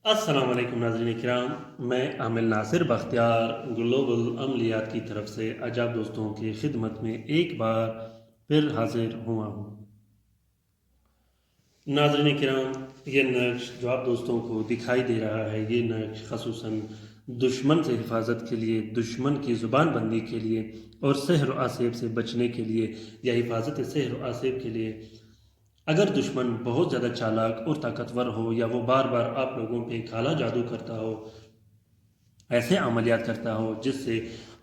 अस्सलाम वालेकुम नाज़रीन किराम। मैं आमिल नासिर बख्तियार ग्लोबल अमलियात की तरफ से आज आप दोस्तों की खिदमत में एक बार फिर हाजिर हुआ हूँ। नाज़रीन किराम, ये नक्श जो आप दोस्तों को दिखाई दे रहा है, ये नक्श ख़ुसूसन दुश्मन से हिफाजत के लिए, दुश्मन की ज़ुबान बंदी के लिए और सहर व आसेब से बचने के लिए या हिफाजत सहर व आसेब के लिए, अगर दुश्मन बहुत ज़्यादा चालाक और ताकतवर हो या वो बार बार आप लोगों पे काला जादू करता हो, ऐसे अमलियात करता हो जिससे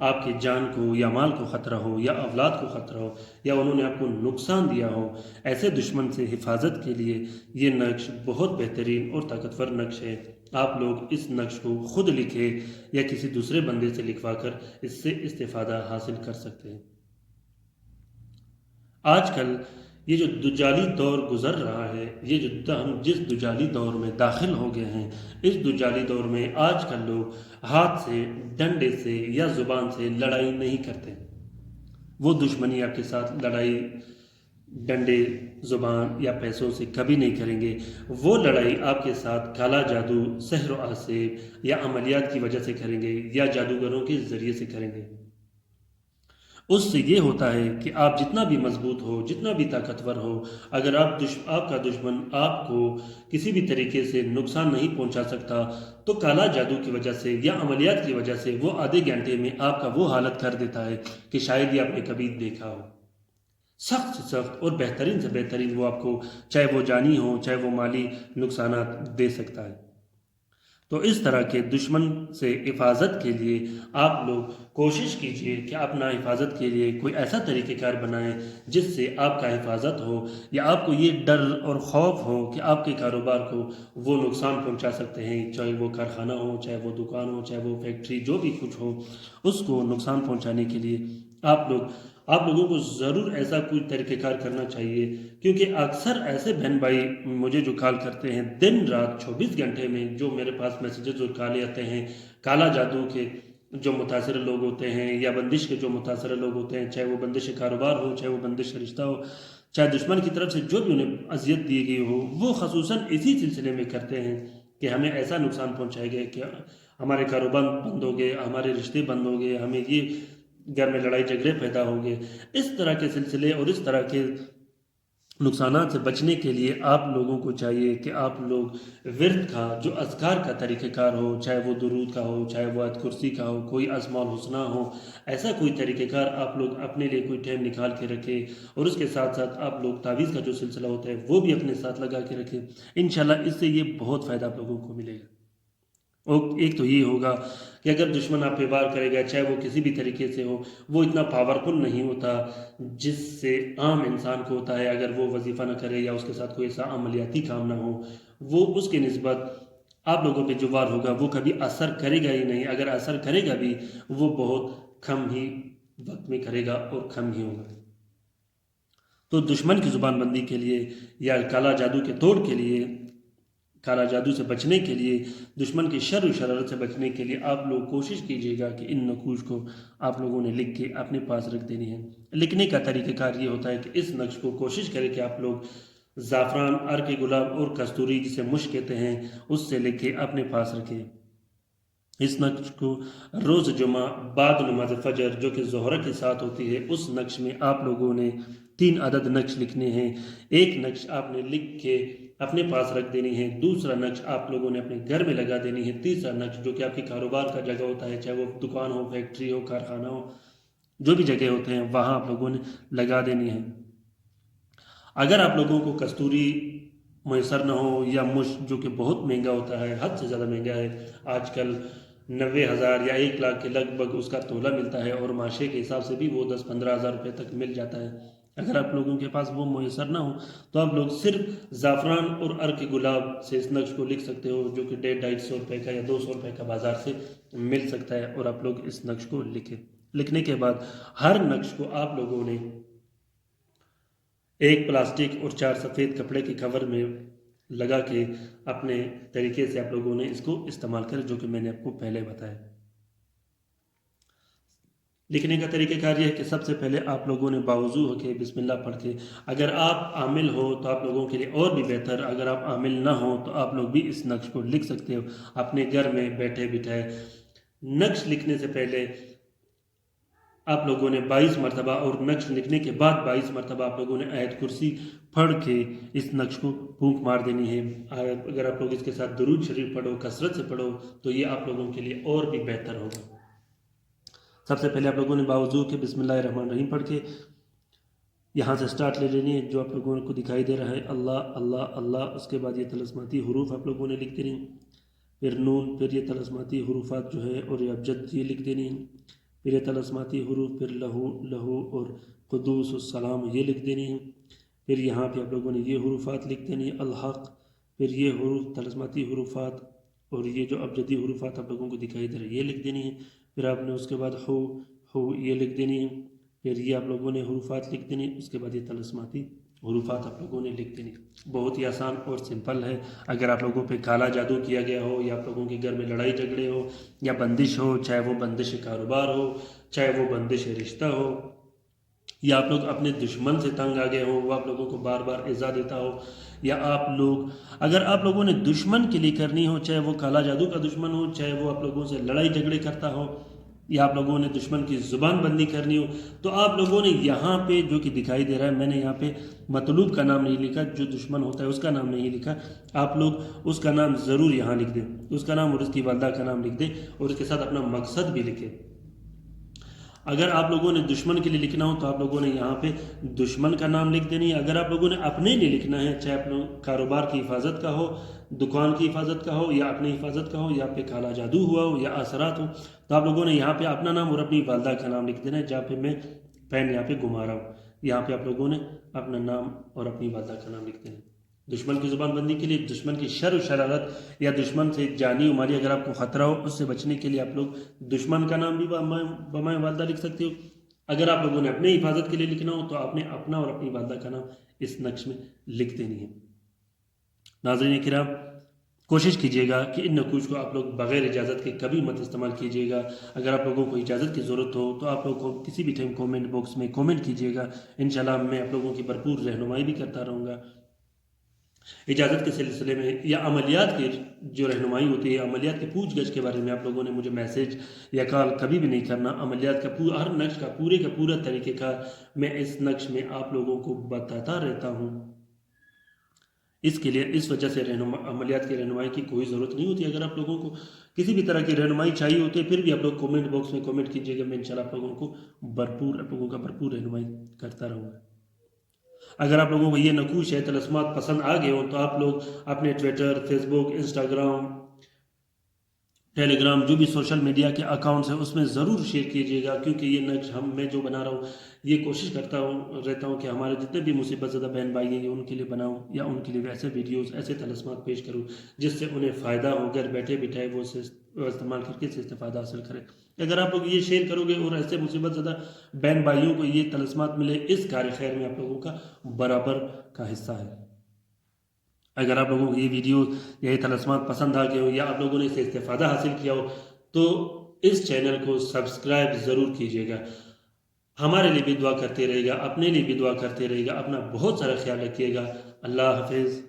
आपकी जान को या माल को ख़तरा हो या औलाद को ख़तरा हो या उन्होंने आपको नुकसान दिया हो, ऐसे दुश्मन से हिफाजत के लिए ये नक्श बहुत बेहतरीन और ताकतवर नक्श है। आप लोग इस नक्श को खुद लिखे या किसी दूसरे बंदे से लिखवा कर इससे इस्तेफ़ादा हासिल कर सकते हैं। आजकल ये जो दुजाली दौर गुजर रहा है, ये जो हम जिस दुजाली दौर में दाखिल हो गए हैं, इस दुजाली दौर में आजकल लोग हाथ से, डंडे से या ज़ुबान से लड़ाई नहीं करते। वो दुश्मनी आपके साथ लड़ाई डंडे, ज़ुबान या पैसों से कभी नहीं करेंगे। वो लड़ाई आपके साथ काला जादू, सहर व आसेब या अमलियात की वजह से करेंगे या जादूगरों के ज़रिए से करेंगे। उससे ये होता है कि आप जितना भी मजबूत हो, जितना भी ताकतवर हो, अगर आपका दुश्मन आपको किसी भी तरीके से नुकसान नहीं पहुंचा सकता, तो काला जादू की वजह से या अमलियात की वजह से वो आधे घंटे में आपका वो हालत कर देता है कि शायद ही आपने कभी देखा हो। सख्त से सख्त और बेहतरीन से बेहतरीन वो आपको, चाहे वो जानी हो, चाहे वो माली नुकसानात दे सकता है। तो इस तरह के दुश्मन से हिफाजत के लिए आप लोग कोशिश कीजिए कि अपना हिफाजत के लिए कोई ऐसा तरीक़ेकार बनाएं जिससे आपका हिफाजत हो या आपको ये डर और खौफ हो कि आपके कारोबार को वो नुकसान पहुंचा सकते हैं, चाहे वो कारखाना हो, चाहे वो दुकान हो, चाहे वो फैक्ट्री, जो भी कुछ हो, उसको नुकसान पहुंचाने के लिए आप लोगों को ज़रूर ऐसा कोई तरीक़ेकार करना चाहिए। क्योंकि अक्सर ऐसे बहन भाई मुझे जो कॉल करते हैं दिन रात 24 घंटे में, जो मेरे पास मैसेजेस और कॉल आते हैं, काला जादू के जो मुतासर लोग होते हैं या बंदिश के जो मुतासर लोग होते हैं, चाहे वो बंदिश कारोबार हो, चाहे वो बंदिश रिश्ता हो, चाहे दुश्मन की तरफ से जो भी उन्हें अजियत दी गई हो, वो खसूसन इसी सिलसिले में करते हैं कि हमें ऐसा नुकसान पहुँचाएंगे कि हमारे कारोबार बंद हो गए, हमारे रिश्ते बंद हो गए, हमें ये घर में लड़ाई झगड़े पैदा हो गए। इस तरह के सिलसिले और इस तरह के नुकसानात से बचने के लिए आप लोगों को चाहिए कि आप लोग विर्द का जो अज़कार का तरीक़ेकार हो, चाहे वो दुरूद का हो, चाहे वो आयत कुर्सी का हो, कोई अस्माउल हुस्ना हो, ऐसा कोई तरीक़ेकार आप लोग अपने लिए कोई टाइम निकाल के रखें और उसके साथ साथ आप लोग तावीज़ का जो सिलसिला होता है वो भी अपने साथ लगा के रखें। इंशाल्लाह इससे ये बहुत फ़ायदा आप लोगों को मिलेगा। और एक तो ये होगा कि अगर दुश्मन आप पे वार करेगा, चाहे वो किसी भी तरीके से हो, वो इतना पावरफुल नहीं होता जिससे आम इंसान को होता है। अगर वो वजीफ़ा ना करे या उसके साथ कोई ऐसा अमलियाती काम ना हो, वो उसके निस्बत आप लोगों पे जो वार होगा वो कभी असर करेगा ही नहीं। अगर असर करेगा भी, वो बहुत कम ही वक्त में करेगा और कम ही होगा। तो दुश्मन की ज़ुबान बंदी के लिए या काला जादू के तोड़ के लिए, काला जादू से बचने के लिए, दुश्मन की शर व शरारत से बचने के लिए आप लोग कोशिश कीजिएगा कि इन नकूश को आप लोगों ने लिख के अपने पास रख देनी है। लिखने का तरीक़ेकार ये होता है कि इस नक्श को कोशिश करें कि आप लोग ज़ाफ़रान, अर्क गुलाब और कस्तूरी, जिसे मुश्क कहते हैं, उससे लिख के अपने पास रखें। इस नक्श को रोज़ जुमा बाद नमाज फ़जर, जो कि ज़ोहर के साथ होती है, उस नक्श में आप लोगों ने 3 अदद नक्श लिखने हैं। एक नक्श आपने लिख के अपने पास रख देनी है, दूसरा नक्श आप लोगों ने अपने घर में लगा देनी है, तीसरा नक्श जो कि आपके कारोबार का जगह होता है, चाहे वो दुकान हो, फैक्ट्री हो, कारखाना हो, जो भी जगह होते हैं वहाँ आप लोगों ने लगा देनी है। अगर आप लोगों को कस्तूरी मैसर ना हो या मुश्क, जो कि बहुत महंगा होता है, हद से ज़्यादा महंगा है, आजकल 90,000 या 1 लाख के लगभग उसका तोला मिलता है और माशे के हिसाब से भी वो 10-15 हज़ार रुपये तक मिल जाता है। अगर आप लोगों के पास वो मैसर ना हो तो आप लोग सिर्फ ज़ाफ़रान और अर्क गुलाब से इस नक्श को लिख सकते हो, जो कि 150-250 रुपये का या 200 रुपये का बाज़ार से मिल सकता है। और आप लोग इस नक्श को लिखें। लिखने के बाद हर नक्श को आप लोगों ने एक प्लास्टिक और 4 सफ़ेद कपड़े के कवर में लगा के अपने तरीके से आप लोगों ने इसको इस्तेमाल करें, जो कि मैंने आपको पहले बताया। لکھنے کا طریقہ کار یہ ہے کہ سب سے پہلے آپ لوگوں نے باوضو ہو کے بسم اللہ پڑھ کے، اگر آپ عامل ہو تو آپ لوگوں کے لیے اور بھی بہتر، اگر آپ عامل نہ ہو تو آپ لوگ بھی اس نقش کو لکھ سکتے ہو اپنے گھر میں بیٹھے بٹھائے۔ نقش لکھنے سے پہلے آپ لوگوں نے 22 مرتبہ اور نقش لکھنے کے بعد 22 مرتبہ آپ لوگوں نے آیت کرسی پڑھ کے اس نقش کو پھونک مار دینی ہے۔ اگر آپ لوگ اس کے ساتھ درود شریف پڑھو، کثرت سے پڑھو، تو یہ آپ لوگوں کے لیے اور بھی بہتر ہوگا۔ سب سے پہلے آپ لوگوں نے باوضو کے بسم اللہ الرحمن الرحیم پڑھ کے یہاں سے سٹارٹ لے لینی ہے، جو آپ لوگوں کو دکھائی دے رہا ہے اللہ اللہ اللہ، اس کے بعد یہ طلسماتی حروف آپ لوگوں نے لکھ دینی، پھر نون، پھر یہ طلسماتی حروفات جو ہے اور یہ ابجد یہ لکھ دینی ہے، پھر یہ طلسماتی حروف، پھر لہو لہو اور قدوس السلام یہ لکھ دینی ہے، پھر یہاں پہ آپ لوگوں نے یہ حروفات لکھ دینی ہے الحق، پھر یہ حروف طلسماتی حروفات اور یہ جو ابجدی حروفات آپ لوگوں کو دکھائی دے رہے ہیں یہ لکھ دینی ہے، پھر آپ نے اس کے بعد ہو یہ لکھ دینی ہے، پھر یہ آپ لوگوں نے حروفات لکھ دینی، اس کے بعد یہ طلسماتی حروفات آپ لوگوں نے لکھ دینی۔ بہت ہی آسان اور سمپل ہے۔ اگر آپ لوگوں پہ کالا جادو کیا گیا ہو، یا آپ لوگوں کے گھر میں لڑائی جھگڑے ہو، یا بندش ہو، چاہے وہ بندش کاروبار ہو، چاہے وہ بندش رشتہ ہو، یا آپ لوگ اپنے دشمن سے تنگ آ گئے ہو، وہ آپ لوگوں کو بار بار ایذا دیتا ہو، یا اگر آپ لوگوں نے دشمن کے لیے کرنی ہو، چاہے وہ کالا جادو کا دشمن ہو، چاہے وہ آپ لوگوں سے لڑائی جھگڑے کرتا ہو، یا آپ لوگوں نے دشمن کی زبان بندی کرنی ہو، تو آپ لوگوں نے یہاں پہ جو کہ دکھائی دے رہا ہے، میں نے یہاں پہ مطلوب کا نام نہیں لکھا، جو دشمن ہوتا ہے اس کا نام نہیں لکھا، آپ لوگ اس کا نام ضرور یہاں لکھ دیں، اس کا نام اور اس کی والدہ کا نام لکھ دیں، اور اس کے ساتھ اپنا مقصد بھی لکھیں۔ اگر آپ لوگوں نے دشمن کے لیے لکھنا ہو تو آپ لوگوں نے یہاں پہ دشمن کا نام لکھ دینی ہے۔ اگر آپ لوگوں نے اپنے لیے لکھنا ہے، چاہے اپنے کاروبار کی حفاظت کا ہو، دکان کی حفاظت کا ہو، یا اپنی حفاظت کا ہو، یا پہ کالا جادو ہوا ہو، یا اثرات ہو، تو آپ لوگوں نے یہاں پہ اپنا نام اور اپنی والدہ کا نام لکھ دینا ہے، جہاں پہ میں پین یہاں پہ گھما رہا ہوں، یہاں پہ آپ لوگوں نے اپنا نام اور اپنی والدہ کا نام لکھ دینا ہے۔ دشمن کی زبان بندی کے لیے، دشمن کی شر و شرارت یا دشمن سے جانی و مالی اگر آپ کو خطرہ ہو، اس سے بچنے کے لیے آپ لوگ دشمن کا نام بھی بمائے والدہ لکھ سکتے ہو۔ اگر آپ لوگوں نے اپنے حفاظت کے لیے لکھنا ہو تو آپ نے اپنا اور اپنی والدہ کا نام اس نقش میں لکھ دینی ہے۔ ناظرین کرام، کوشش کیجیے گا کہ ان نقوش کو آپ لوگ بغیر اجازت کے کبھی مت استعمال کیجیے گا۔ اگر آپ لوگوں کو اجازت کی ضرورت ہو تو آپ لوگ کو کسی بھی ٹائم کومنٹ باکس میں کومنٹ کیجیے گا، انشاءاللہ میں آپ لوگوں کی بھرپور رہنمائی بھی کرتا رہوں گا۔ اجازت کے سلسلے میں یا عملیات کی جو رہنمائی ہوتی ہے، عملیات کے پوچھ گچھ کے بارے میں آپ لوگوں نے مجھے میسیج یا کال کبھی بھی نہیں کرنا۔ عملیات کا ہر نقش کا پورا طریقہ کار میں اس نقش میں آپ لوگوں کو بتاتا رہتا ہوں۔ اس وجہ سے عملیات کی رہنمائی کی کوئی ضرورت نہیں ہوتی۔ اگر آپ لوگوں کو کسی بھی طرح کی رہنمائی چاہیے ہوتی ہے، پھر بھی آپ لوگ کومنٹ باکس میں کومنٹ کیجیے گا، میں انشاءاللہ آپ لوگوں کا بھرپور رہنمائی کرتا رہوں گا۔ اگر آپ لوگوں کو یہ نقوش ہے طلسمات پسند آ گئے ہوں تو آپ لوگ اپنے ٹویٹر، فیس بک، انسٹاگرام، ٹیلی گرام، جو بھی سوشل میڈیا کے اکاؤنٹس ہیں اس میں ضرور شیئر کیجیے گا، کیونکہ یہ نقش میں جو بنا رہا ہوں یہ کوشش کرتا رہتا ہوں کہ ہمارے جتنے بھی مصیبت زدہ بہن بھائی ہیں ان کے لیے بناؤں، یا ان کے لیے ایسے ویڈیوز، ایسے طلسمات پیش کروں جس سے انہیں فائدہ ہو، گھر بیٹھے بٹھائے وہ استعمال کر کے استفادہ حاصل کریں۔ اگر آپ لوگ یہ شیئر کرو گے اور ایسے مصیبت زدہ بہن بھائیوں کو یہ طلسمات ملے، اس کار خیر میں آپ لوگوں کا برابر کا حصہ ہے۔ اگر آپ لوگوں کو یہ ویڈیو یا یہ طلسمات پسند آ گئے ہو، یا آپ لوگوں نے اس سے استفادہ حاصل کیا ہو، تو اس چینل کو سبسکرائب ضرور کیجیے گا۔ ہمارے لیے بھی دعا کرتے رہے گا، اپنے لیے بھی دعا کرتے رہے گا، اپنا بہت سارا خیال رکھیے گا۔ اللہ حافظ۔